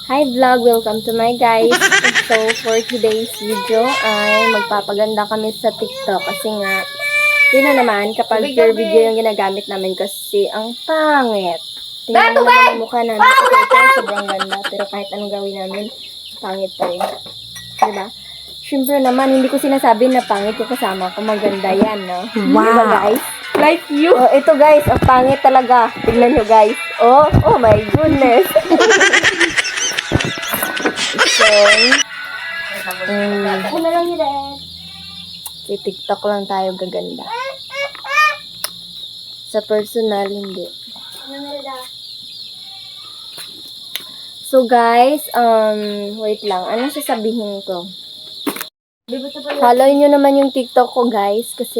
Hi vlog! Welcome to my guys. So for today's video ay magpapaganda kami sa TikTok kasi nga yun na naman kapag pure video yung ginagamit namin kasi ang pangit. Tingnan mo naman ang mukha namin kasi sobrang ganda pero kahit anong gawin namin pangit pa rin. Diba? Siyempre naman hindi ko sinasabi na pangit yung kasama ko, maganda yan, no? Wow! Diba guys? Like you. Oh, ito guys, ang pangit talaga. Tingnan nyo guys. Oh my goodness. Ano lang yun eh. TikTok lang tayo gaganda. Sa personal, hindi. So guys, wait lang. Anong sasabihin ko? Follow nyo naman yung TikTok ko guys kasi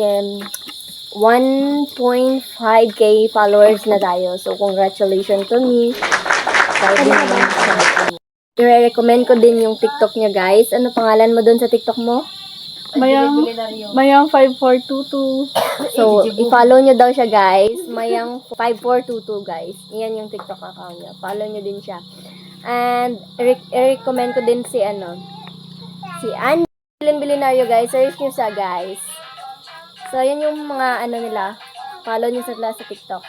1.5k followers na tayo. So congratulations to me. I-recommend ko din yung TikTok niya guys. Ano pangalan mo doon sa TikTok mo? Mayang 5422. So, i-follow nyo daw siya guys. Mayang 5422 guys. Yan yung TikTok account niya. Follow nyo din siya. And, i-recommend ko din si si Angeline Bilinario guys. Search nyo siya guys. So, yan yung mga nila. Follow nyo sila sa TikTok.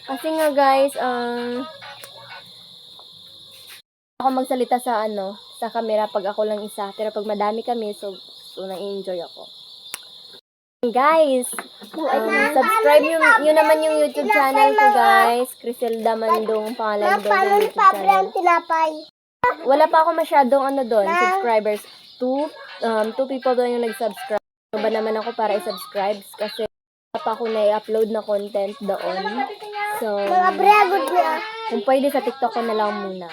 Kasi nga guys, ako magsalita sa sa camera pag ako lang isa. Pero pag madami kami, so na-enjoy ako. Guys, subscribe nyo naman yung YouTube channel ko guys. Criselda Mandong pangalan doon yung YouTube channel. Wala pa ako masyadong doon, subscribers. Two people doon yung nag-subscribe. Ano ba naman ako para i-subscribe? Kasi wala pa ako na-upload na content doon. So, kung pwede sa TikTok ko na lang muna.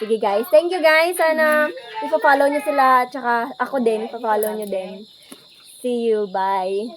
Sige guys. Thank you guys. Sana ipa-follow nyo sila. Tsaka ako din. Ipa-follow nyo din. See you. Bye.